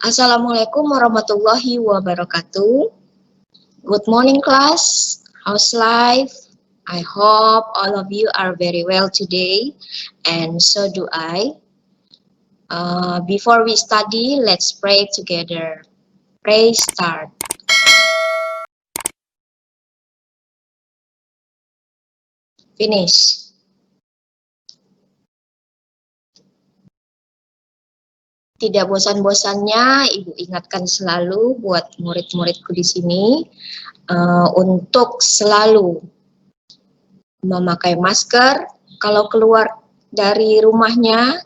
Assalamualaikum warahmatullahi wabarakatuh. Good morning class. How's life? I hope all of you are very well today, and so do I. Before we study, let's pray together. Pray start. Finish. Tidak bosan-bosannya, Ibu ingatkan selalu buat murid-muridku di sini untuk selalu memakai masker kalau keluar dari rumahnya,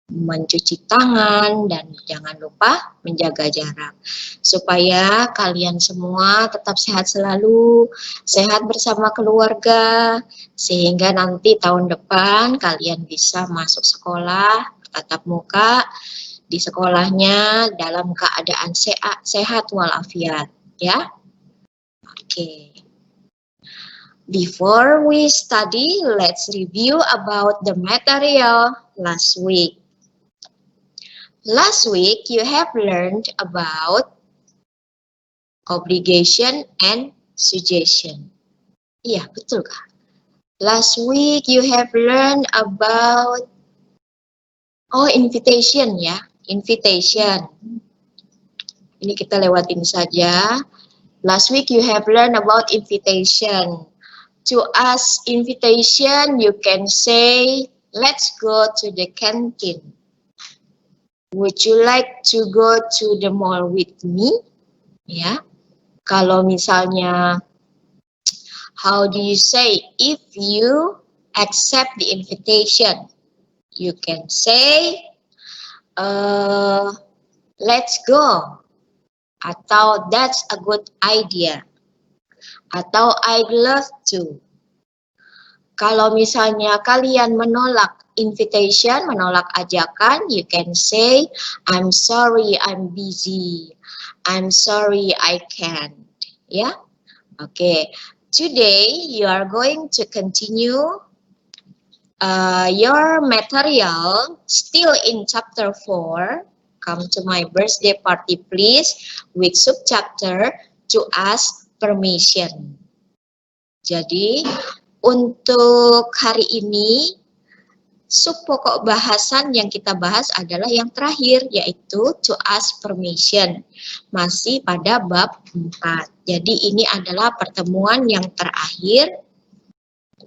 mencuci tangan, dan jangan lupa menjaga jarak supaya kalian semua tetap sehat selalu, sehat bersama keluarga, sehingga nanti tahun depan kalian bisa masuk sekolah tatap muka di sekolahnya dalam keadaan sehat walafiat, ya. Oke. Before we study, let's review about the material last week. Last week, you have learned about obligation and suggestion. Iya, betul kah? Last week, you have learned about invitation ya. Invitation. Ini kita lewatin saja. Last week, you have learned about invitation. To ask invitation, you can say, let's go to the canteen. Would you like to go to the mall with me? Ya, kalau misalnya, how do you say if you accept the invitation? You can say, let's go. Atau that's a good idea. Atau I'd love to. Kalau misalnya kalian menolak invitation, menolak ajakan, you can say, I'm sorry, I'm busy. I'm sorry, I can't. Ya, oke. Today you are going to continue your material still in chapter 4. Come to my birthday party please with subchapter to ask permission. Jadi untuk hari ini subpokok bahasan yang kita bahas adalah yang terakhir, yaitu to ask permission. Masih pada bab 4. Jadi ini adalah pertemuan yang terakhir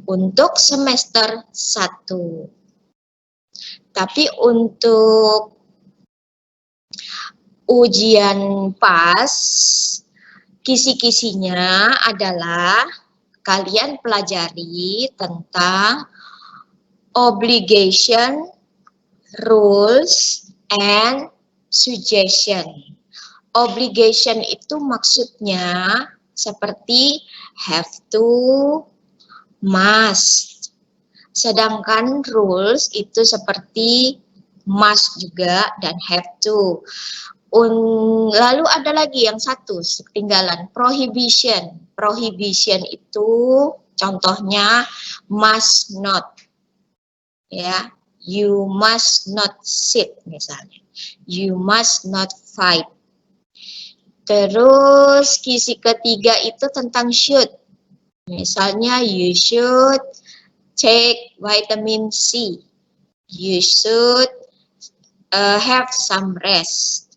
untuk semester 1. Tapi untuk ujian PAS, kisi-kisinya adalah kalian pelajari tentang obligation, rules, and suggestion. Obligation itu maksudnya seperti have to, must. Sedangkan rules itu seperti must juga dan have to. Lalu ada lagi yang satu ketinggalan, prohibition. Prohibition itu contohnya must not. Ya, you must not sit misalnya. You must not fight. Terus kisi ketiga itu tentang should. Misalnya you should take vitamin C. You should have some rest.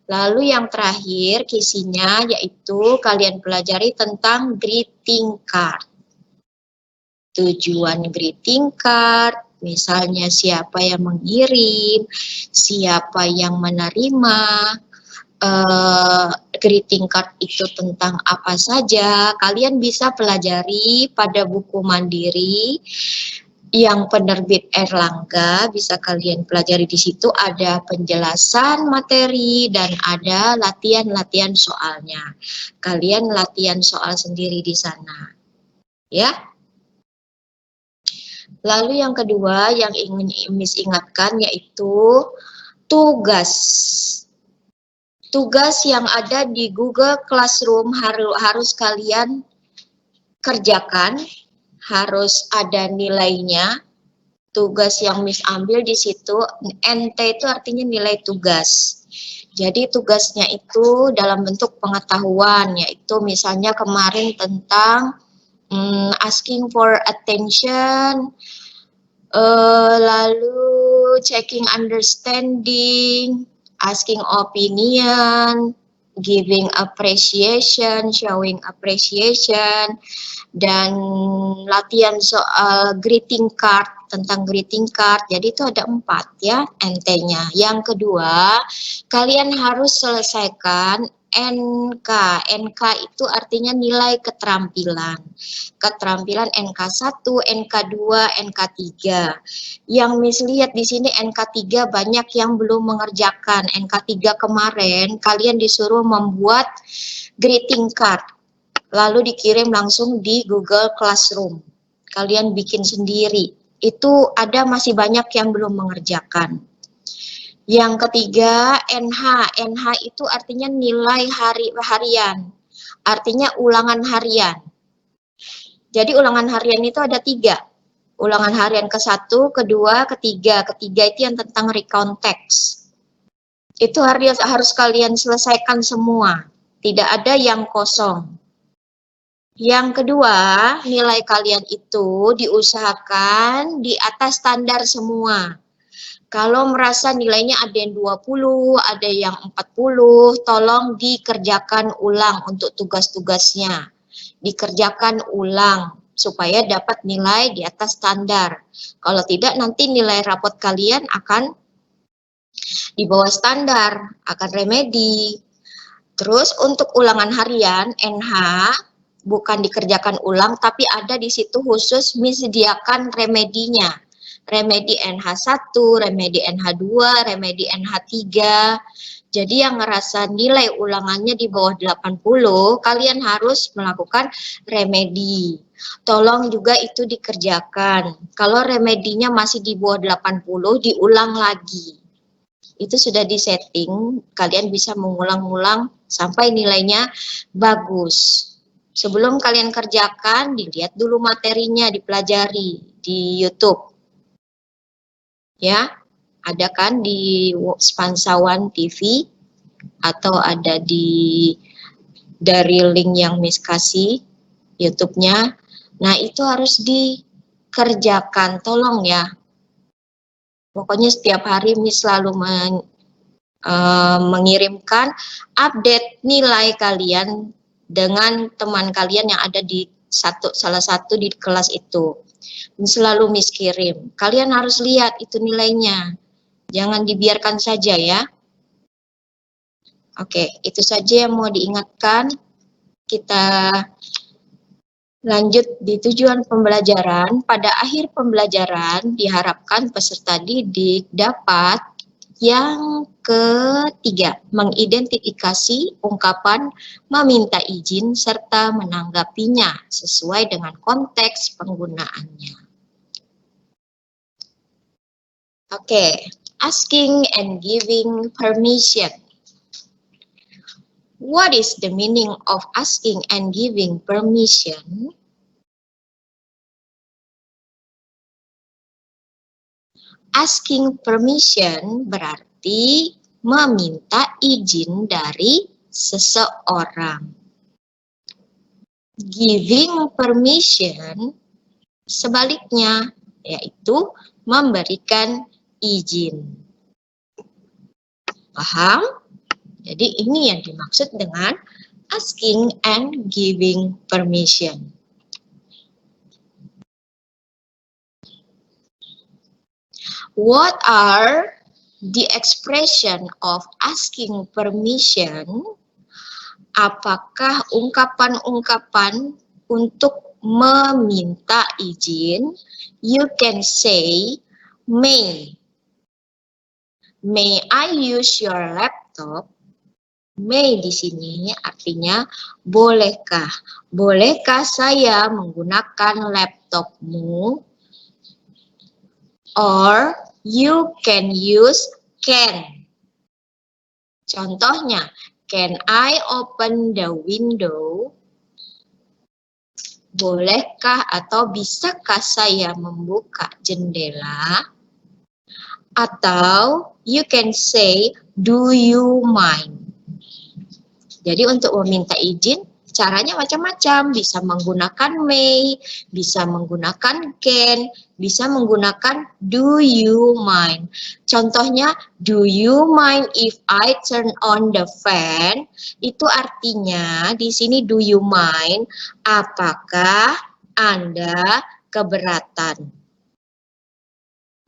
Lalu yang terakhir kisinya yaitu kalian pelajari tentang greeting card. Tujuan greeting card, misalnya siapa yang mengirim, siapa yang menerima, greeting card itu tentang apa saja. Kalian bisa pelajari pada buku mandiri yang penerbit Erlangga, bisa kalian pelajari di situ, ada penjelasan materi dan ada latihan-latihan soalnya. Kalian latihan soal sendiri di sana. Ya. Lalu yang kedua yang ingin Miss ingatkan yaitu tugas. Tugas yang ada di Google Classroom harus kalian kerjakan. Harus ada nilainya. Tugas yang Miss ambil di situ, NT itu artinya nilai tugas. Jadi tugasnya itu dalam bentuk pengetahuan, yaitu misalnya kemarin tentang asking for attention, lalu checking understanding, asking opinion, giving appreciation, showing appreciation, dan latihan soal greeting card, tentang greeting card. Jadi itu ada 4 ya NT-nya. Yang kedua, kalian harus selesaikan NK. NK itu artinya nilai keterampilan. Keterampilan NK1, NK2, NK3. Yang Miss lihat di sini NK3 banyak yang belum mengerjakan. NK3 kemarin kalian disuruh membuat greeting card, lalu dikirim langsung di Google Classroom. Kalian bikin sendiri. Itu ada masih banyak yang belum mengerjakan. Yang ketiga, NH. NH itu artinya nilai harian. Artinya ulangan harian. Jadi ulangan harian itu ada 3. Ulangan harian ke-1, kedua, ketiga. Ketiga itu yang tentang recount text. Itu harus kalian selesaikan semua. Tidak ada yang kosong. Yang kedua, nilai kalian itu diusahakan di atas standar semua. Kalau merasa nilainya ada yang 20, ada yang 40, tolong dikerjakan ulang untuk tugas-tugasnya. Dikerjakan ulang supaya dapat nilai di atas standar. Kalau tidak, nanti nilai rapot kalian akan di bawah standar, akan remedi. Terus untuk ulangan harian, NH, bukan dikerjakan ulang, tapi ada di situ khusus disediakan remedinya. Remedi NH1, remedi NH2, remedi NH3. Jadi yang ngerasa nilai ulangannya di bawah 80, kalian harus melakukan remedi. Tolong juga itu dikerjakan. Kalau remedinya masih di bawah 80, diulang lagi. Itu sudah disetting, kalian bisa mengulang-ulang sampai nilainya bagus. Sebelum kalian kerjakan, dilihat dulu materinya, dipelajari di YouTube. Ya, ada kan di Spansawan TV atau ada dari link yang Miss kasih YouTube-nya. Nah, itu harus dikerjakan, tolong ya. Pokoknya setiap hari Miss selalu mengirimkan update nilai kalian dengan teman kalian yang ada di salah satu di kelas itu. Selalu Miss kirim. Kalian harus lihat itu nilainya. Jangan dibiarkan saja ya. Oke, itu saja yang mau diingatkan. Kita lanjut di tujuan pembelajaran. Pada akhir pembelajaran diharapkan peserta didik dapat yang ketiga, mengidentifikasi ungkapan meminta izin serta menanggapinya sesuai dengan konteks penggunaannya. Oke, asking and giving permission. What is the meaning of asking and giving permission? Asking permission berarti meminta izin dari seseorang. Giving permission sebaliknya, yaitu memberikan izin. Paham? Jadi ini yang dimaksud dengan asking and giving permission. What are the expression of asking permission? Apakah ungkapan-ungkapan untuk meminta izin? You can say, may. May I use your laptop? May di sini artinya bolehkah? Bolehkah saya menggunakan laptopmu? Or you can use can. Contohnya, can I open the window? Bolehkah atau bisakah saya membuka jendela? Atau you can say, do you mind? Jadi untuk meminta izin, caranya macam-macam. Bisa menggunakan may, bisa menggunakan can, bisa menggunakan do you mind. Contohnya, do you mind if I turn on the fan? Itu artinya di sini do you mind, apakah Anda keberatan?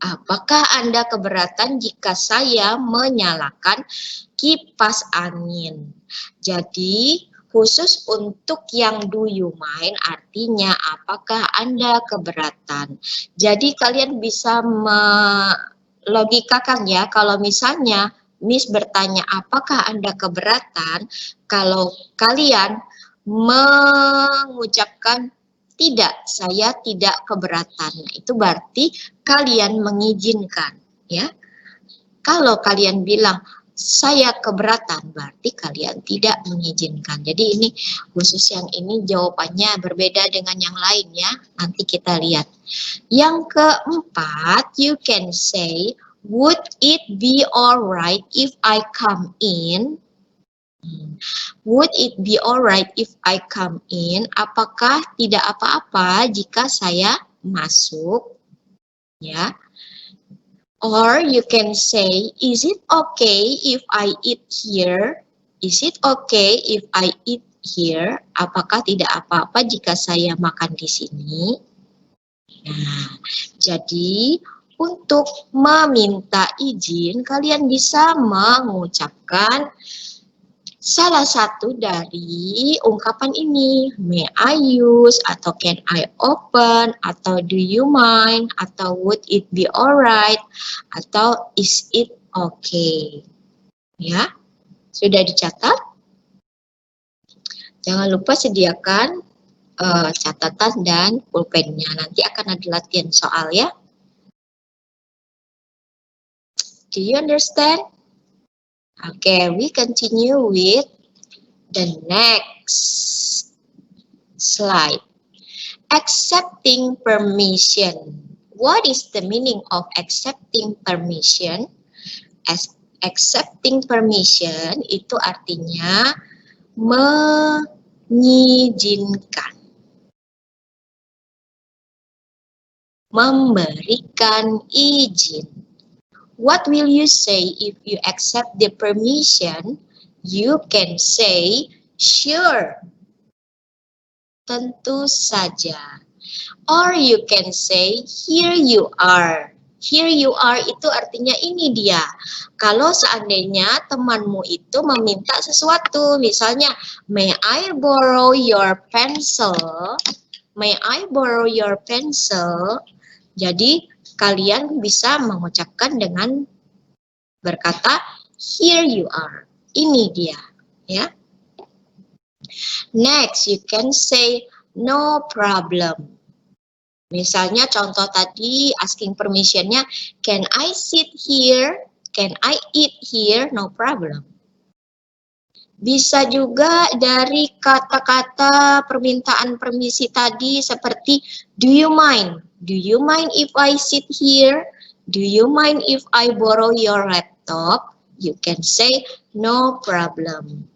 Apakah Anda keberatan jika saya menyalakan kipas angin? Jadi, khusus untuk yang do you mind artinya apakah Anda keberatan. Jadi, kalian bisa melogikakan ya, kalau misalnya Miss bertanya apakah Anda keberatan, kalau kalian mengucapkan tidak, saya tidak keberatan. Nah, itu berarti kalian mengizinkan, ya. Kalau kalian bilang saya keberatan, berarti kalian tidak mengizinkan. Jadi ini khusus yang ini jawabannya berbeda dengan yang lain ya. Nanti kita lihat. Yang keempat, you can say, would it be alright if I come in? Would it be alright if I come in? Apakah tidak apa-apa jika saya masuk? Ya. Or you can say, is it okay if I eat here? Is it okay if I eat here? Apakah tidak apa-apa jika saya makan di sini? Nah, jadi untuk meminta izin, kalian bisa mengucapkan salah satu dari ungkapan ini, may I use, atau can I open, atau do you mind, atau would it be alright, atau is it okay. Ya, sudah dicatat? Jangan lupa sediakan catatan dan pulpennya. Nanti akan ada latihan soal ya. Do you understand? Okay, we continue with the next slide. Accepting permission. What is the meaning of accepting permission? Accepting permission itu artinya mengizinkan, memberikan izin. What will you say if you accept the permission? You can say, sure. Tentu saja. Or you can say, here you are. Here you are itu artinya ini dia. Kalau seandainya temanmu itu meminta sesuatu, misalnya, may I borrow your pencil? May I borrow your pencil? Jadi, kalian bisa mengucapkan dengan berkata, here you are. Ini dia, ya. Next, you can say, no problem. Misalnya contoh tadi, asking permission-nya, can I sit here? Can I eat here? No problem. Bisa juga dari kata-kata permintaan permisi tadi seperti, do you mind? Do you mind if I sit here? Do you mind if I borrow your laptop? You can say, no problem.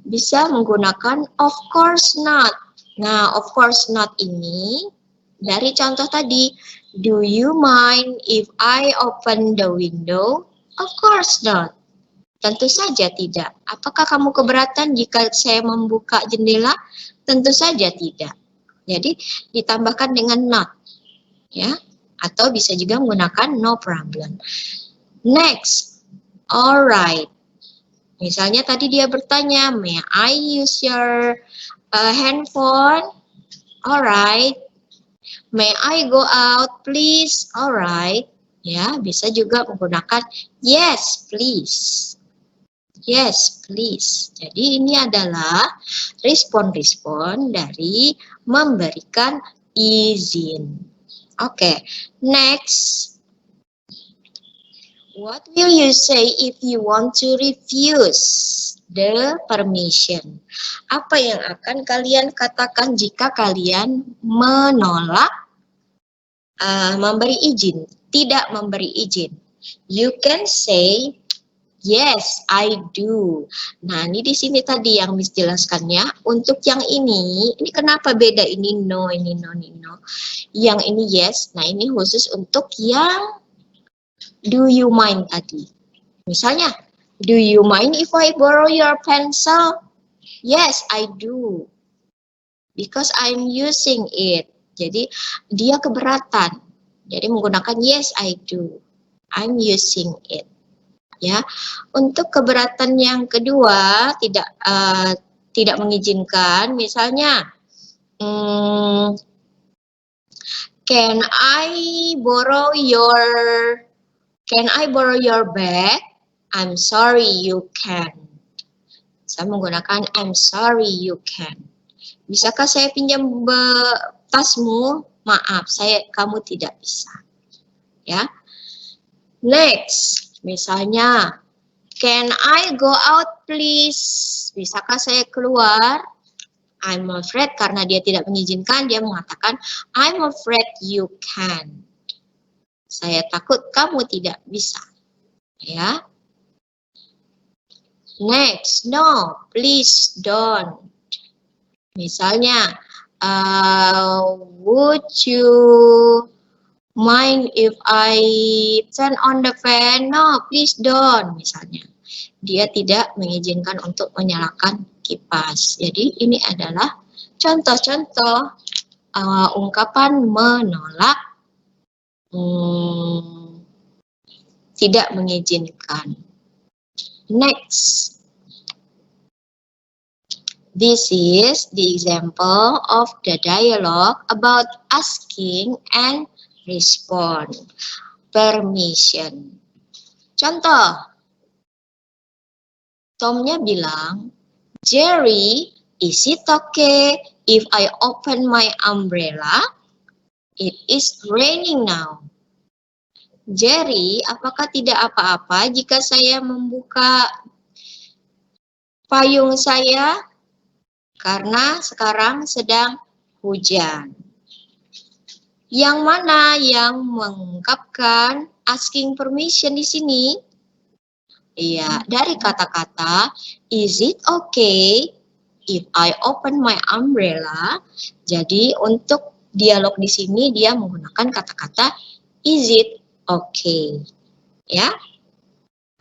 Bisa menggunakan of course not. Nah, of course not ini dari contoh tadi, do you mind if I open the window? Of course not. Tentu saja tidak. Apakah kamu keberatan jika saya membuka jendela? Tentu saja tidak. Jadi ditambahkan dengan not, ya, atau bisa juga menggunakan no problem. Next, alright. Misalnya tadi dia bertanya, may I use your handphone? Alright. May I go out, please? Alright. Ya, bisa juga menggunakan yes, please. Yes, please. Jadi ini adalah respon-respon dari memberikan izin. Oke, next. What will you say if you want to refuse the permission? Apa yang akan kalian katakan jika kalian menolak memberi izin? tidak memberi izin. You can say, yes, I do. Nah, ini di sini tadi yang Miss jelaskannya. Untuk yang ini kenapa beda? Ini no, ini no, ini no. Yang ini yes. Nah, ini khusus untuk yang do you mind tadi. Misalnya, do you mind if I borrow your pencil? Yes, I do. Because I'm using it. Jadi, dia keberatan. Jadi, menggunakan yes, I do. I'm using it. Ya, untuk keberatan yang kedua tidak mengizinkan, misalnya, can I borrow your bag? I'm sorry, you can. Saya menggunakan I'm sorry, you can. Bisakah saya pinjam tasmu? Maaf, kamu tidak bisa. Ya. Next, misalnya, can I go out please? Bisakah saya keluar? I'm afraid, karena dia tidak mengizinkan, dia mengatakan I'm afraid you can. Saya takut kamu tidak bisa. Ya. Next, no, please don't. Misalnya, would you mind if I turn on the fan? No, please don't. Misalnya, dia tidak mengizinkan untuk menyalakan kipas. Jadi ini adalah contoh-contoh ungkapan menolak, tidak mengizinkan. Next, this is the example of the dialogue about asking and respond. Permission. Contoh, Tomnya bilang, Jerry, is it okay if I open my umbrella? It is raining now. Jerry, apakah tidak apa-apa jika saya membuka payung saya? Karena sekarang sedang hujan. Yang mana yang mengungkapkan asking permission di sini? Iya, dari kata-kata is it okay if I open my umbrella? Jadi untuk dialog di sini dia menggunakan kata-kata is it okay. Ya.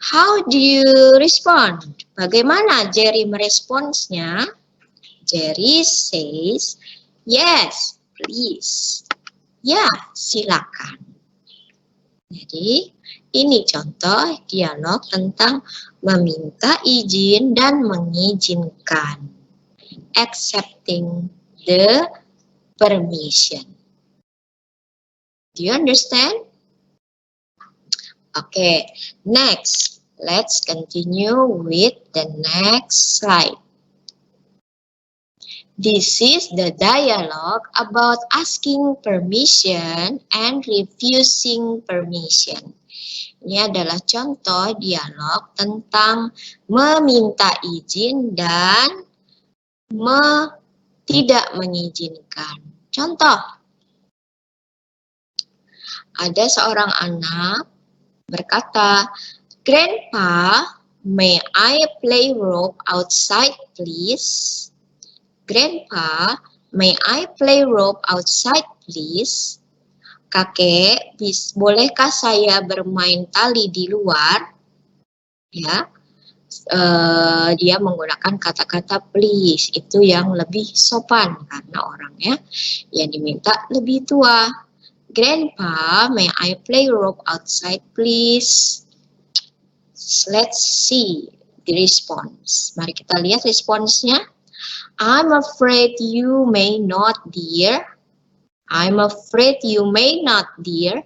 How do you respond? Bagaimana Jerry meresponsnya? Jerry says, yes, please. Ya, silakan. Jadi, ini contoh dialog tentang meminta izin dan mengizinkan. Accepting the permission. Do you understand? Okay, next, let's continue with the next slide. This is the dialogue about asking permission and refusing permission. Ini adalah contoh dialog tentang meminta izin dan tidak mengizinkan. Contoh, ada seorang anak berkata, Grandpa, may I play rope outside, please? Grandpa, may I play rope outside, please? Kakek, bolehkah saya bermain tali di luar? Ya, dia menggunakan kata-kata please. Itu yang lebih sopan karena orangnya yang diminta lebih tua. Grandpa, may I play rope outside, please? Let's see the response. Mari kita lihat responsnya. I'm afraid you may not, dear. I'm afraid you may not, dear.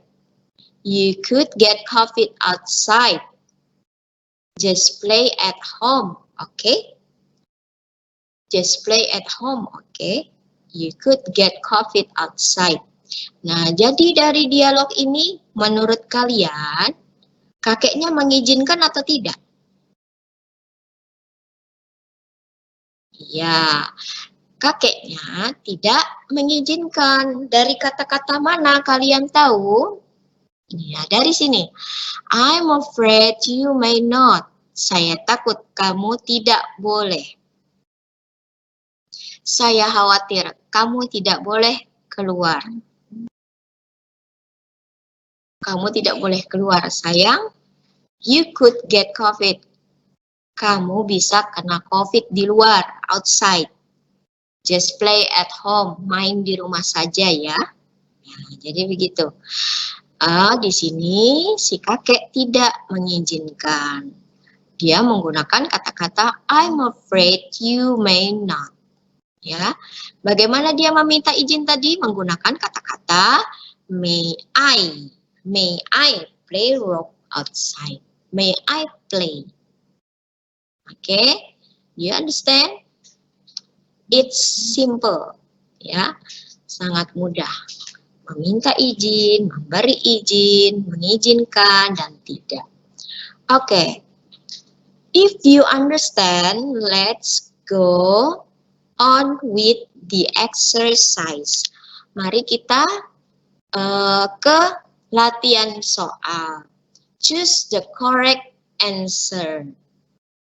You could get coffee outside. Just play at home, okay? Just play at home, okay? You could get coffee outside. Nah, jadi dari dialog ini, menurut kalian, kakeknya mengizinkan atau tidak? Ya, kakeknya tidak mengizinkan. Dari kata-kata mana kalian tahu? Ya, dari sini. I'm afraid you may not. Saya takut kamu tidak boleh. Saya khawatir kamu tidak boleh keluar. Kamu tidak boleh keluar, sayang. You could get COVID. Kamu bisa kena COVID di luar, outside. Just play at home. Main di rumah saja ya. Nah, jadi begitu. Di sini si kakek tidak mengizinkan. Dia menggunakan kata-kata I'm afraid you may not. Ya, bagaimana dia meminta izin tadi? Menggunakan kata-kata may I. May I play rock outside? May I play? Okay, you understand? It's simple. Ya, sangat mudah. Meminta izin, memberi izin, mengizinkan, dan tidak. Oke, if you understand, let's go on with the exercise. Mari kita ke latihan soal. Choose the correct answer.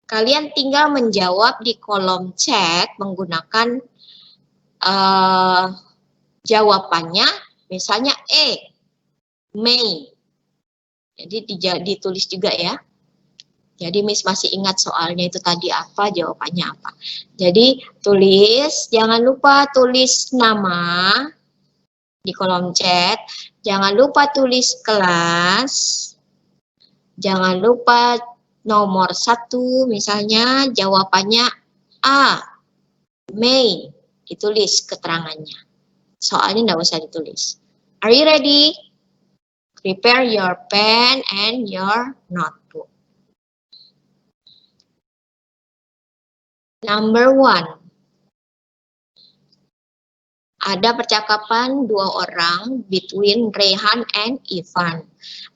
Kalian tinggal menjawab di kolom chat menggunakan jawabannya. Misalnya May. Jadi ditulis juga ya. Jadi Miss masih ingat soalnya itu tadi apa, jawabannya apa. Jadi tulis, jangan lupa tulis nama di kolom chat. Jangan lupa tulis kelas. Jangan lupa nomor 1, misalnya jawabannya A, May. Ditulis keterangannya. Soalnya nggak usah ditulis. Are you ready? Prepare your pen and your notebook. Number 1. Ada percakapan dua orang between Rehan and Ivan.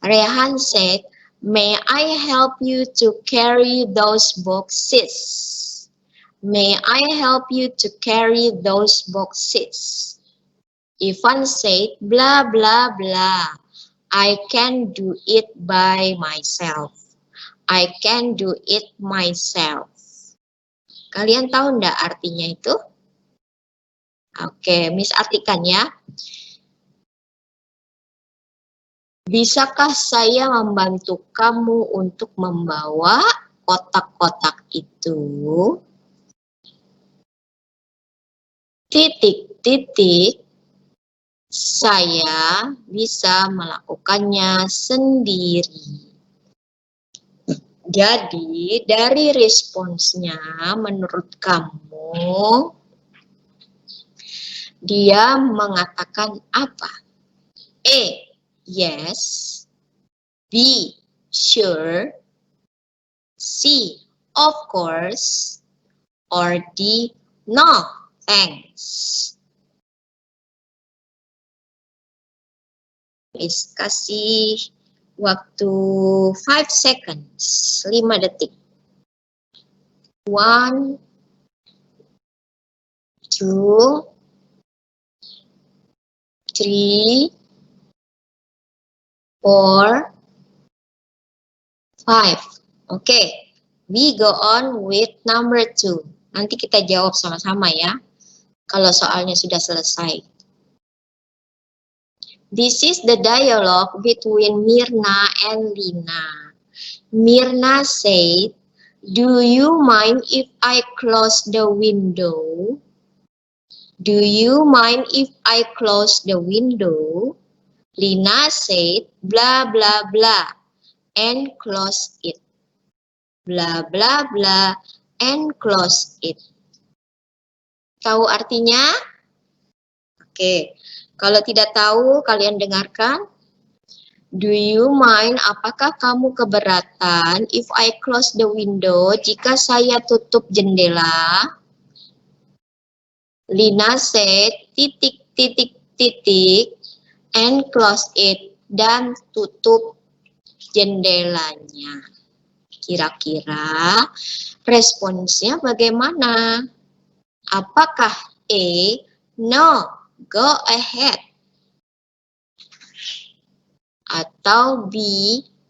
Rehan said, "May I help you to carry those boxes? May I help you to carry those boxes?" Ivan said, blah, blah, blah. I can do it by myself. I can do it myself. Kalian tahu enggak artinya itu? Oke, Miss artikan ya. Bisakah saya membantu kamu untuk membawa kotak-kotak itu? Titik-titik. Saya bisa melakukannya sendiri. Jadi, dari responsnya, menurut kamu, dia mengatakan apa? A, yes. B, sure. C, of course. Or D, no, thanks. Miss kasih waktu 5 seconds, 5 detik. 1, 2, 3, 4, 5. Oke, we go on with number 2. Nanti kita jawab sama-sama ya, kalau soalnya sudah selesai. This is the dialogue between Mirna and Lina. Mirna said, "Do you mind if I close the window? Do you mind if I close the window?" Lina said, blah, blah, blah, and close it. Blah, blah, blah, and close it. Tahu artinya? Oke. Kalau tidak tahu, kalian dengarkan. Do you mind, apakah kamu keberatan if I close the window, jika saya tutup jendela? Lina said, titik, titik, titik, and close it, dan tutup jendelanya. Kira-kira responsnya bagaimana? Apakah A, no, go ahead? Atau B,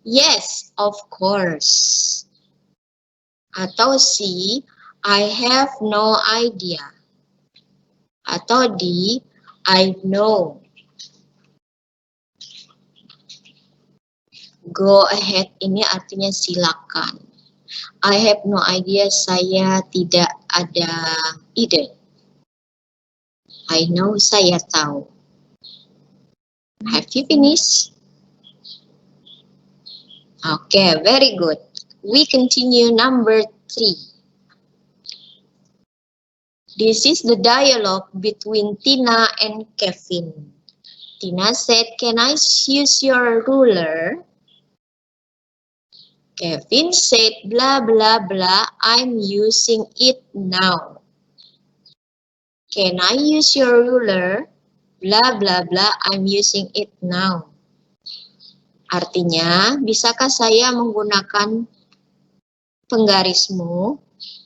yes, of course. Atau C, I have no idea. Atau D, I know. Go ahead ini artinya silakan. I have no idea, saya tidak ada ide. I know, saya tahu. Have you finished? Okay, very good. We continue number 3. This is the dialogue between Tina and Kevin. Tina said, can I use your ruler? Kevin said, blah, blah, blah, I'm using it now. Can I use your ruler? Blah, blah, blah, I'm using it now. Artinya, bisakah saya menggunakan penggarismu?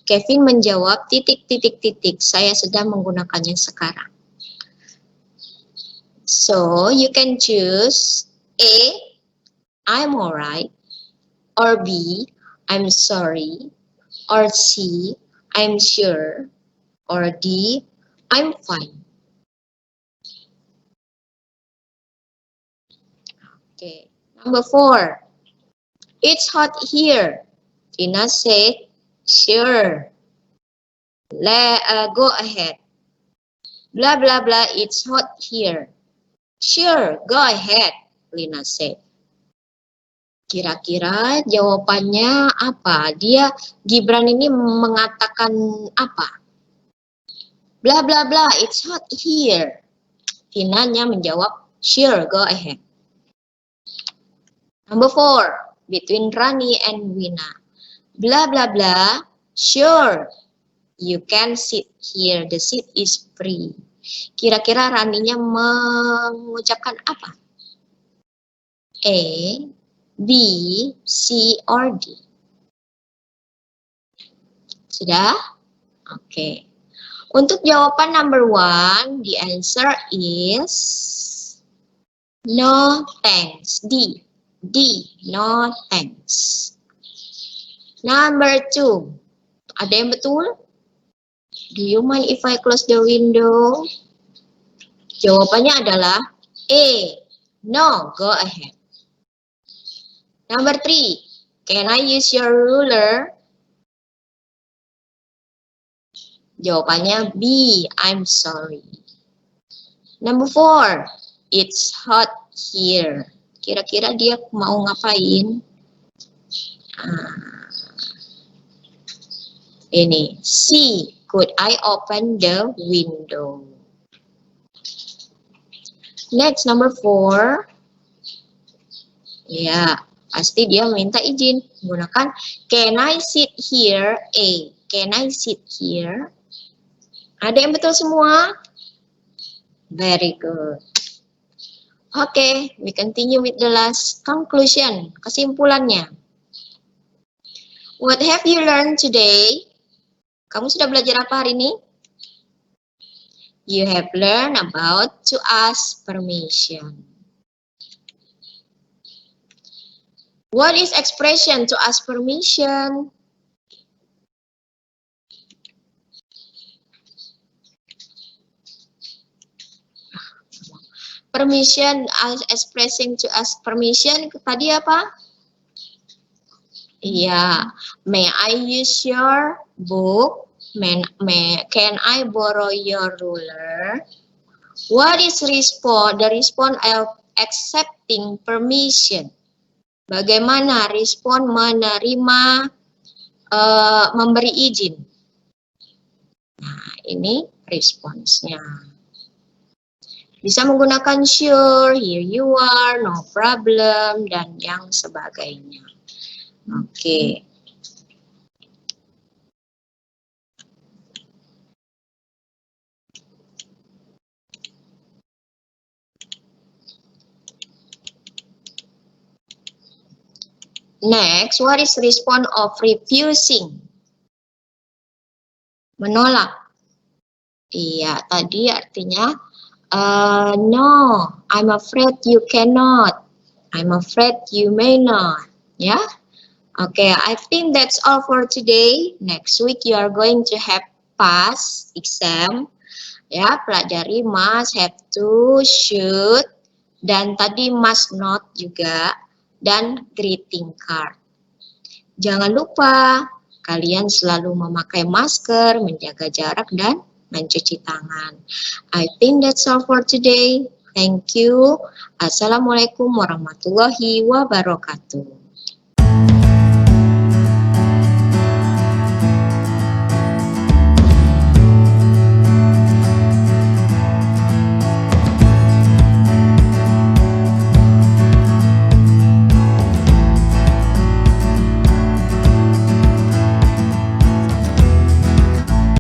Kevin menjawab, titik, titik, titik, saya sedang menggunakannya sekarang. So, you can choose A, I'm alright, or B, I'm sorry, or C, I'm sure, or D, I'm fine. Okay, number 4. It's hot here. Tina said, sure. Go ahead. Blah, blah, blah, it's hot here. Sure, go ahead, Lina said. Kira-kira jawabannya apa? Gibran ini mengatakan apa? Blah, blah, blah, it's hot here. Tinanya menjawab, sure, go ahead. Number 4, between Rani and Wina. Blah, blah, blah, sure, you can sit here, the seat is free. Kira-kira Raninya mengucapkan apa? A, B, C, or D? Sudah? Oke. Untuk jawaban number 1, the answer is no thanks. D, no thanks. Number 2, ada yang betul? Do you mind if I close the window? Jawabannya adalah A, no, go ahead. Number 3, can I use your ruler? Jawabannya B, I'm sorry. Number 4, it's hot here. Kira-kira dia mau ngapain? Ini C, could I open the window? Next, number 4. Ya, pasti dia minta izin menggunakan can I sit here? A, can I sit here? Ada yang betul semua? Very good. Okay, we continue with the last conclusion, kesimpulannya. What have you learned today? Kamu sudah belajar apa hari ini? You have learned about to ask permission. What is expression to ask permission? Permission, expressing to ask permission, tadi apa? Iya, may I use your book? Can I borrow your ruler? What is respond? The response of accepting permission. Bagaimana respon menerima memberi izin? Nah, ini responsnya. Bisa menggunakan sure, here you are, no problem, dan yang sebagainya. Oke. Next, what is response of refusing? Menolak. Iya, tadi artinya no, I'm afraid you cannot. I'm afraid you may not. Yeah. Okay, I think that's all for today. Next week you are going to have pass exam. Ya, pelajari must, have to, should, dan tadi must not juga, dan greeting card. Jangan lupa, kalian selalu memakai masker, menjaga jarak, dan mencuci tangan. I think that's all for today. Thank you. Assalamualaikum warahmatullahi wabarakatuh.